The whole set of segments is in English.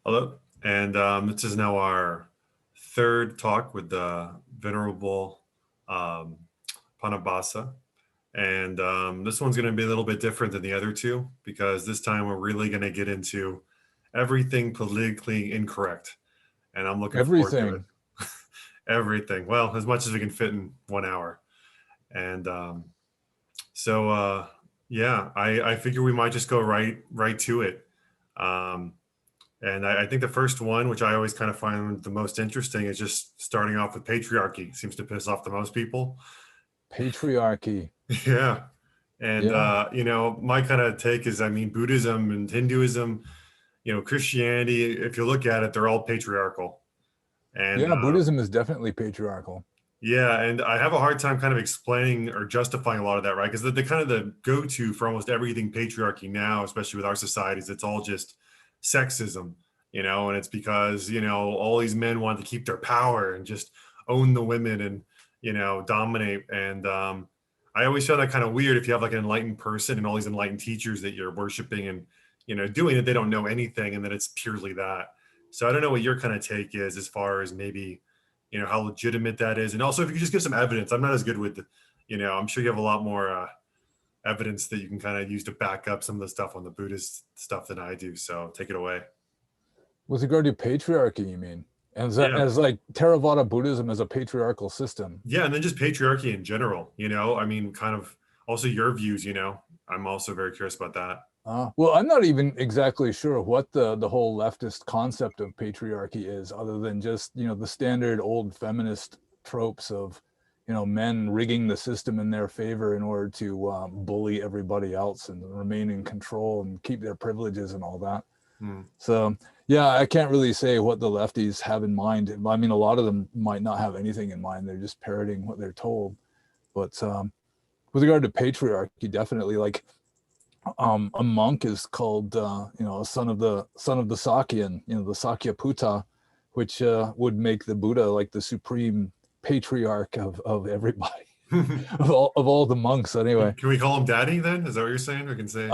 Hello, and this is now our third talk with the Venerable um, Pannobhasa. And this one's going to be a little bit different than the other two because this time we're really going to get into everything politically incorrect. And I'm looking forward to it. Everything. Everything. Well, as much as we can fit in 1 hour. And so, yeah, I figure we might just go right to it. Um, And I think the first one, which I always kind of find the most interesting, is just starting off with patriarchy. Seems to piss off the most people. Patriarchy. Yeah. And, Yeah. my kind of take is, I mean, Buddhism and Hinduism, Christianity, if you look at it, they're all patriarchal. And Yeah, Buddhism is definitely patriarchal. yeah, and I have a hard time kind of explaining or justifying a lot of that, right? Because the kind of the go-to for almost everything patriarchy now, especially with our societies, it's all just sexism, and it's because, all these men want to keep their power and just own the women and, dominate. And I always found that kind of weird if you have like an enlightened person and all these enlightened teachers that you're worshiping and, doing it, they don't know anything and then it's purely that. So I don't know what your kind of take is as far as maybe how legitimate that is. And also if you could just give some evidence. I'm not as good with, I'm sure you have a lot more evidence that you can kind of use to back up some of the stuff on the Buddhist stuff than I do. So take it away. With regard to patriarchy, you mean? Yeah. As like Theravada Buddhism as a patriarchal system. Yeah. And then just patriarchy in general, I mean, kind of also your views, I'm also very curious about that. Well, I'm not even exactly sure what the whole leftist concept of patriarchy is, other than just, the standard old feminist tropes of, men rigging the system in their favor in order to bully everybody else and remain in control and keep their privileges and all that. So, yeah, I can't really say what the lefties have in mind. I mean, a lot of them might not have anything in mind. They're just parroting what they're told. But with regard to patriarchy, definitely, like, a monk is called, a son of the Sakyan, the Sakyaputta, which would make the Buddha like the supreme patriarch of everybody, of all the monks. Anyway, Can we call him daddy then? Is that what you're saying? Or can say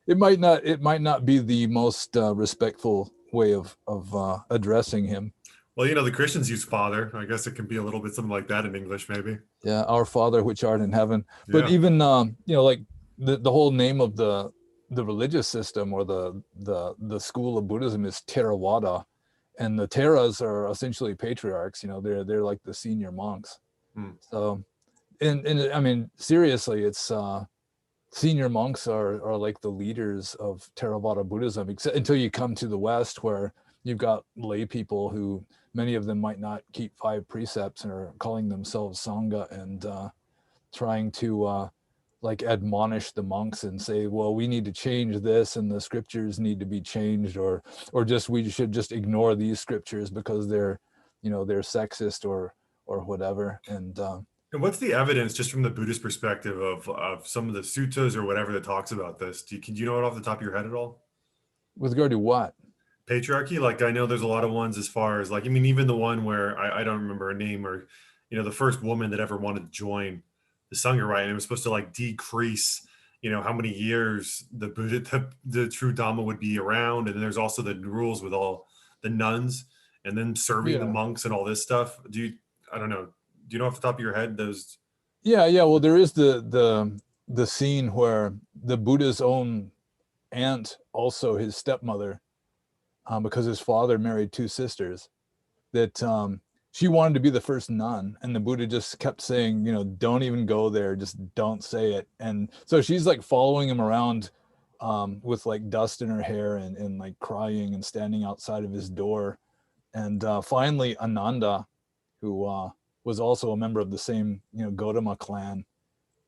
it might not be the most respectful way of addressing him. well, the Christians use father. I guess it can be a little bit something like that in English, maybe. Yeah, our Father which art in heaven. But Yeah. even like the whole name of the religious system or the school of Buddhism is Theravada, and the Theras are essentially patriarchs. They're like the senior monks. So, and I mean, seriously, it's senior monks are like the leaders of Theravada Buddhism, except until you come to the West, where you've got lay people who, many of them might not keep 5 precepts and are calling themselves Sangha and trying to like admonish the monks and say, well, we need to change this and the scriptures need to be changed, or just we should just ignore these scriptures because they're sexist or whatever. And what's the evidence, just from the Buddhist perspective, of some of the suttas or whatever that talks about this? Do you know it off the top of your head at all? With regard to what? Patriarchy, like I know there's a lot of ones as far as like, I mean, even the one where I don't remember her name, or the first woman that ever wanted to join the Sangha, right? And it was supposed to like decrease, how many years the Buddha, the true Dhamma would be around. And then there's also the rules with all the nuns and then serving the Yeah. monks and all this stuff. I don't know. Do you know off the top of your head those? Yeah. Well, there is the scene where the Buddha's own aunt, also his stepmother, because his father married 2 sisters, that she wanted to be the first nun, and the Buddha just kept saying, don't even go there, just don't say it. And so she's like following him around with like dust in her hair and like crying and standing outside of his door. And finally Ananda, who was also a member of the same Gautama clan,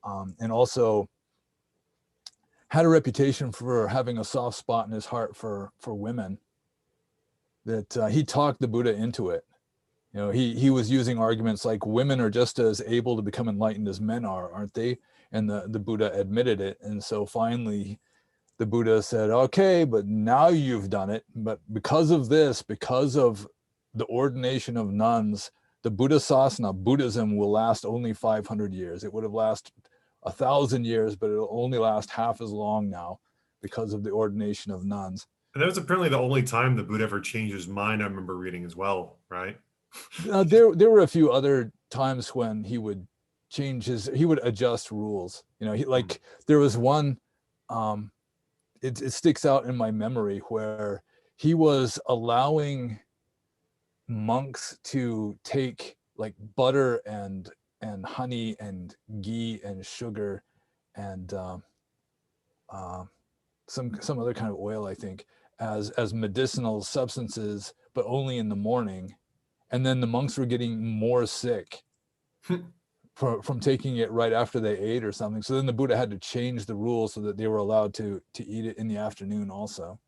and also had a reputation for having a soft spot in his heart for women, that he talked the Buddha into it. He was using arguments like, women are just as able to become enlightened as men are, aren't they? And the Buddha admitted it. And so finally the Buddha said, okay, but now you've done it. But because of this, because of the ordination of nuns, the Buddha Sasana, Buddhism, will last only 500 years. It would have lasted 1,000 years, but it'll only last half as long now because of the ordination of nuns. And that was apparently the only time the Buddha ever changed his mind. I remember reading as well, right? There were a few other times when he would adjust rules. He Hmm. like there was one, um, it sticks out in my memory where he was allowing monks to take like butter and honey and ghee and sugar and um, some other kind of oil, I think, as medicinal substances, but only in the morning. And then the monks were getting more sick from taking it right after they ate or something. So then the Buddha had to change the rules so that they were allowed to eat it in the afternoon also.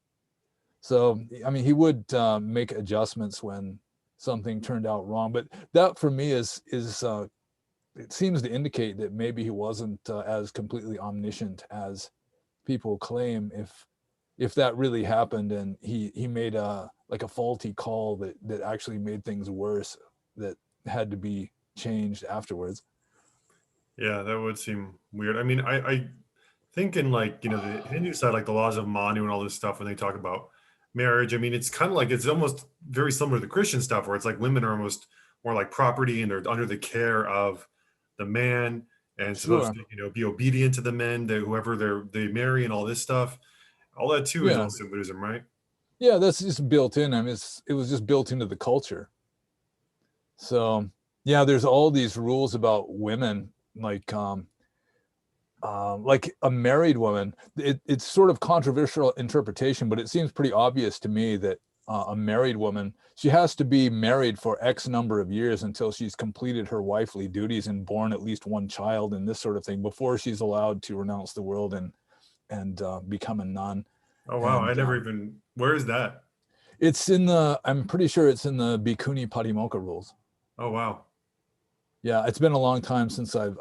So I mean, he would make adjustments when something turned out wrong. But that for me is it seems to indicate that maybe he wasn't as completely omniscient as people claim. If that really happened and he made a like a faulty call that actually made things worse, that had to be changed afterwards. Yeah, that would seem weird. I mean, I think in like, the Hindu side, like the laws of Manu and all this stuff, when they talk about marriage, I mean, it's kind of like it's almost very similar to the Christian stuff where it's like women are almost more like property and they're under the care of the man and supposed Sure. to, be obedient to the men, that whoever they marry and all this stuff. All that too is Yeah. also Buddhism, right? Yeah, that's just built in. I mean, it was just built into the culture. So yeah, there's all these rules about women, like a married woman. It's sort of controversial interpretation, but it seems pretty obvious to me that a married woman, she has to be married for X number of years until she's completed her wifely duties and born at least one child and this sort of thing before she's allowed to renounce the world and become a nun. Oh wow, I And never even. Where is that? I'm pretty sure it's in the Bhikkhuni Patimokkha rules. Oh wow. Yeah, it's been a long time since I've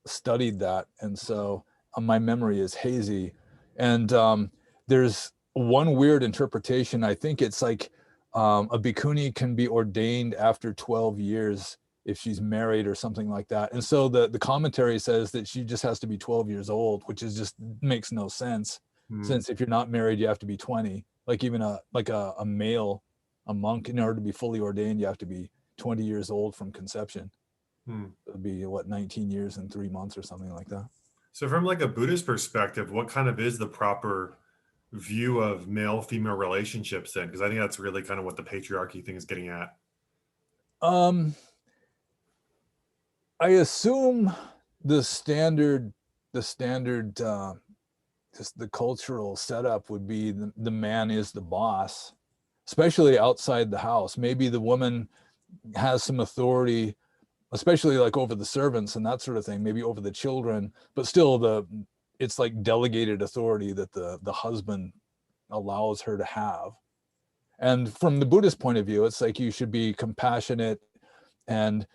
studied that, and so my memory is hazy. And there's one weird interpretation. I think it's like a bhikkhuni can be ordained after 12 years if she's married or something like that. And so the commentary says that she just has to be 12 years old, which is just makes no sense. Hmm. Since if you're not married, you have to be 20. Like even a male, a monk, in order to be fully ordained, you have to be 20 years old from conception. Hmm. It'd be what, 19 years and 3 months or something like that. So from like a Buddhist perspective, what kind of is the proper view of male female relationships then? Because I think that's really kind of what the patriarchy thing is getting at. Um, I assume the standard, the standard, just the cultural setup would be the man is the boss, especially outside the house. Maybe the woman has some authority, especially like over the servants and that sort of thing, maybe over the children, but still it's like delegated authority that the husband allows her to have. And from the Buddhist point of view, it's like you should be compassionate. And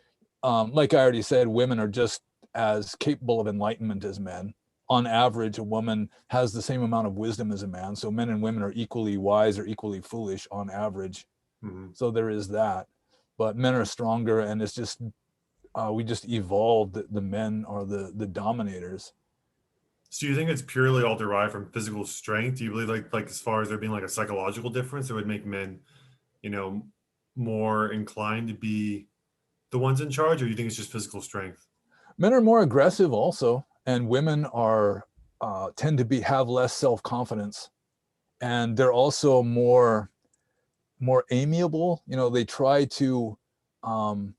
like I already said, women are just as capable of enlightenment as men. On average, a woman has the same amount of wisdom as a man. So men and women are equally wise or equally foolish on average. Mhm. So there is that. But men are stronger, and it's just we just evolved that the men are the dominators. So do you think it's purely all derived from physical strength? Do you believe like as far as there being like a psychological difference that would make men, you know, more inclined to be the ones in charge, or you think it's just physical strength? Men are more aggressive also, and women are tend to be have less self confidence, and they're also more amiable. They try to, um,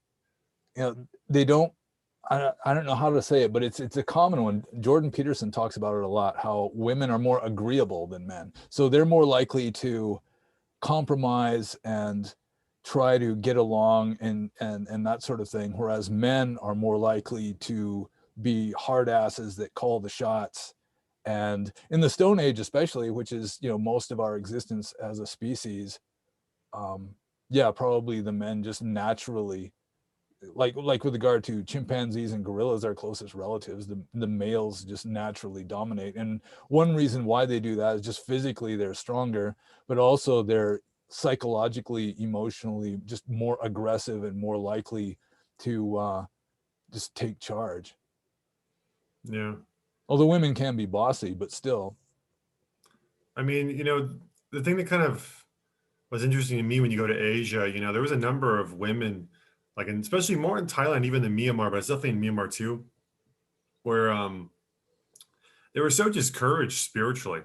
they don't. I don't know how to say it, but it's a common one. Jordan Peterson talks about it a lot. How women are more agreeable than men, so they're more likely to compromise and try to get along and that sort of thing, whereas men are more likely to be hard asses that call the shots. And in the Stone Age especially, which is most of our existence as a species, um yeah, probably the men just naturally, like with regard to chimpanzees and gorillas, our closest relatives, the males just naturally dominate. And one reason why they do that is just physically they're stronger, but also they're psychologically, emotionally just more aggressive and more likely to just take charge. Yeah. Although women can be bossy, but still. I mean, the thing that kind of was interesting to me when you go to Asia, there was a number of women, like, and especially more in Thailand, even in Myanmar, but it's definitely in Myanmar too, where they were so discouraged spiritually.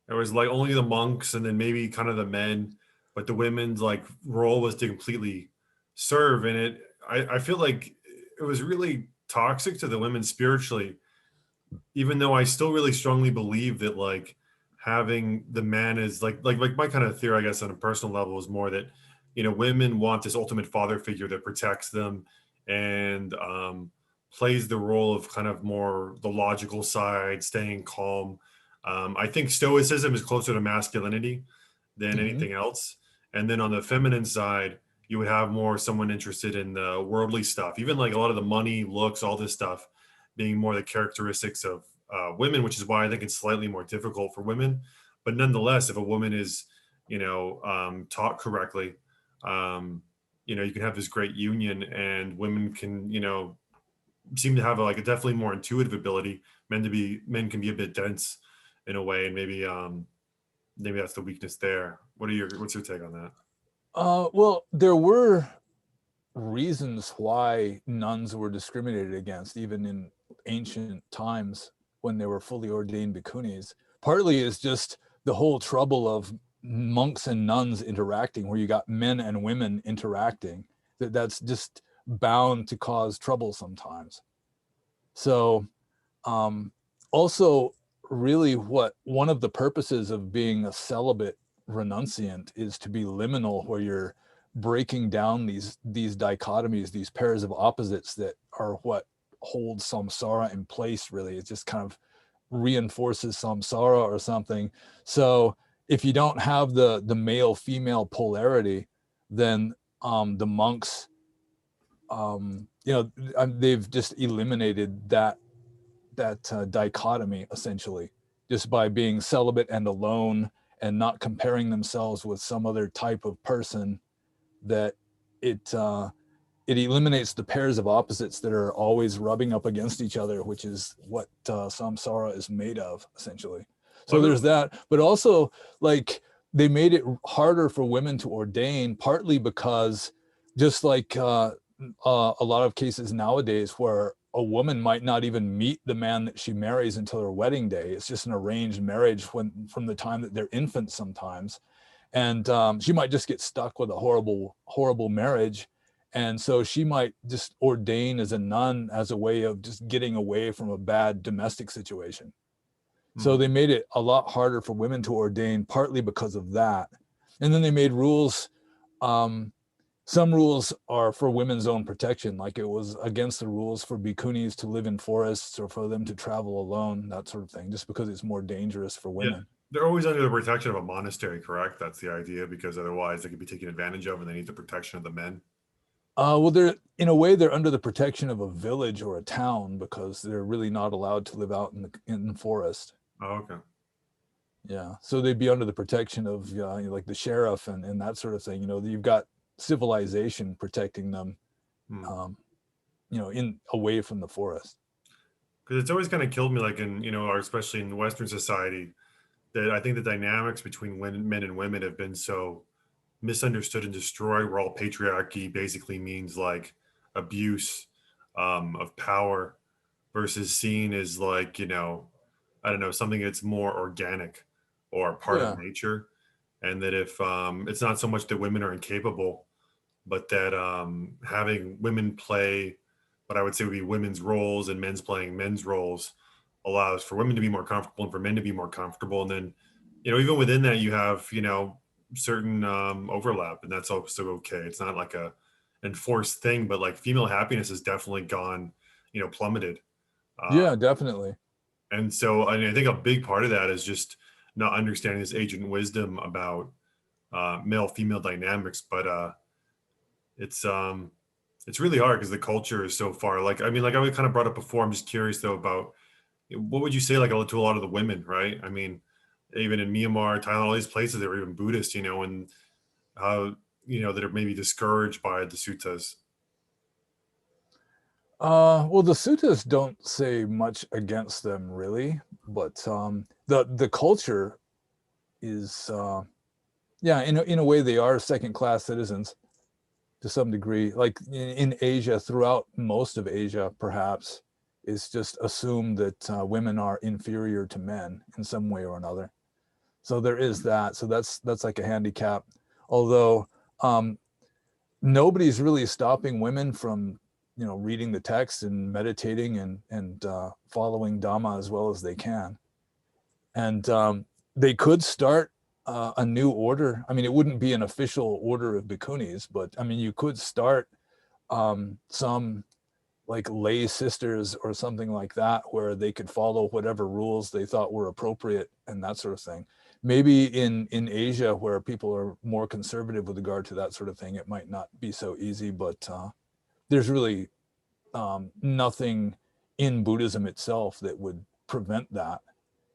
There was like only the monks and then maybe kind of the men, but the women's like role was to completely serve. And I feel like it was really toxic to the women spiritually, even though I still really strongly believe that like having the man is like my kind of theory, I guess, on a personal level is more that women want this ultimate father figure that protects them and plays the role of kind of more the logical side, staying calm. I think stoicism is closer to masculinity than Hmm. anything else. And then on the feminine side, you would have more someone interested in the worldly stuff, even like a lot of the money, looks, all this stuff being more the characteristics of women, which is why I think it's slightly more difficult for women. But nonetheless, if a woman is, taught correctly, you can have this great union, and women can, seem to have like a definitely more intuitive ability. Men can be a bit dense in a way, and maybe that's the weakness there. What's your take on that? Well, there were reasons why nuns were discriminated against, even in ancient times when they were fully ordained bhikkhunis. Partly is just the whole trouble of monks and nuns interacting, where you got men and women interacting. That's just bound to cause trouble sometimes. So, um, also, really, what one of the purposes of being a celibate renunciant is to be liminal, where you're breaking down these dichotomies, these pairs of opposites that are what holds samsara in place. Really, it just kind of reinforces samsara or something. So if you don't have the male female polarity, then the monks, they've just eliminated that dichotomy, essentially, just by being celibate and alone and not comparing themselves with some other type of person. That it eliminates the pairs of opposites that are always rubbing up against each other, which is what samsara is made of, essentially. So Well, there's that, but also, like, they made it harder for women to ordain, partly because, just like a lot of cases nowadays, where a woman might not even meet the man that she marries until her wedding day. It's just an arranged marriage from the time that they're infants sometimes. And she might just get stuck with a horrible marriage, and so she might just ordain as a nun as a way of just getting away from a bad domestic situation. So mhm. they made it a lot harder for women to ordain, partly because of that. And then they made rules. um, some rules are for women's own protection, like it was against the rules for bhikkhunis to live in forests or for them to travel alone, that sort of thing, just because it's more dangerous for Yeah, women. they're always under the protection of a monastery, correct? That's the idea, because otherwise they could be taken advantage of, and they need the protection of the men. Well, they're in a way they're under the protection of a village or a town, because they're really not allowed to live out in the forest. Oh, okay. Yeah, so they'd be under the protection of like the sheriff and that sort of thing. You've got civilization protecting them, Hmm. um, in away from the forest. Because it's always kind of killed me, like in or especially in Western society, that I think the dynamics between men and women have been so misunderstood and destroyed. Where all patriarchy basically means like abuse of power, versus seen as like I don't know, something that's more organic or part of Yeah, nature. And that if it's not so much that women are incapable, but that having women play what I would say would be women's roles and men's playing men's roles allows for women to be more comfortable and for men to be more comfortable. And then, even within that, you have, certain overlap, and that's also okay. It's not like a enforced thing, but like female happiness has definitely gone, plummeted. Uh, yeah, definitely. and so I think a big part of that is just not understanding this ancient wisdom about male female dynamics. But it's um it's really hard because the culture is so far. Like, I mean, like I kind of brought up before. I'm just curious though about what would you say like to a lot of the women, right? I mean, even in Myanmar, Thailand, all these places that are even Buddhist, and how that are maybe discouraged by the suttas. Well, the suttas don't say much against them, really, but the culture is. Yeah, in a way, they are second-class citizens to some degree. Like in Asia, throughout most of Asia, perhaps, it's just assumed that women are inferior to men in some way or another. So there is that. So that's like a handicap. Although um, nobody's really stopping women from, reading the text and meditating and following Dhamma as well as they can. And they could start a new order. I mean, it wouldn't be an official order of bhikkhunis, but I mean, you could start some like lay sisters or something like that, where they could follow whatever rules they thought were appropriate and that sort of thing. Maybe in Asia, where people are more conservative with regard to that sort of thing, it might not be so easy, but there's really nothing in Buddhism itself that would prevent that,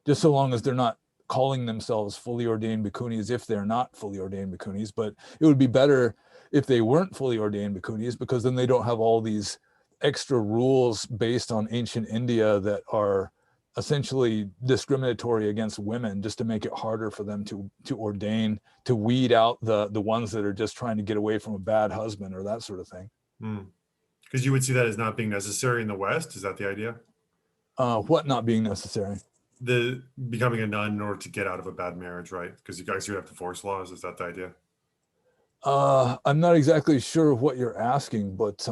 just so long as they're not calling themselves fully ordained bhikkhunis if they're not fully ordained bhikkhunis. But it would be better if they weren't fully ordained bhikkhunis, because then they don't have all these extra rules based on ancient India that are essentially discriminatory against women, just to make it harder for them to ordain, to weed out the ones that are just trying to get away from a bad husband or that sort of thing. Because you would see that as not being necessary in the West. Is that the idea? What not being necessary? The becoming a nun in order to get out of a bad marriage, right? Because you guys, you have divorce laws. Is that the idea? I'm not exactly sure what you're asking, but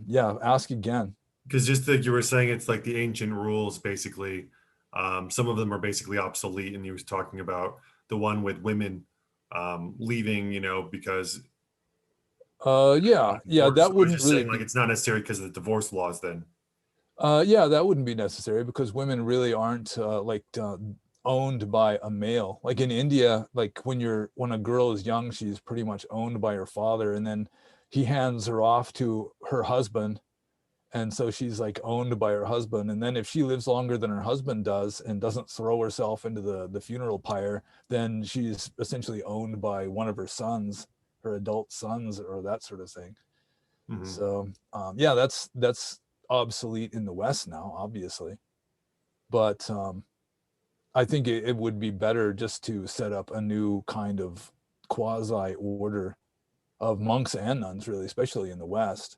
yeah, ask again. Because just like you were saying, it's like the ancient rules, basically. Some of them are basically obsolete, and he was talking about the one with women leaving, because Yeah, divorce. that I was wouldn't just really saying, like, be. it's not necessary because of the divorce laws. Then, Yeah, that wouldn't be necessary, because women really aren't owned by a male. Like in India, like when a girl is young, she's pretty much owned by her father, and then he hands her off to her husband, and so she's like owned by her husband. And then if she lives longer than her husband does and doesn't throw herself into the funeral pyre, then she's essentially owned by one of her sons, her adult sons, or that sort of thing. mhm. So yeah, that's obsolete in the West now, obviously. But I think it would be better just to set up a new kind of quasi order of monks and nuns, really, especially in the West.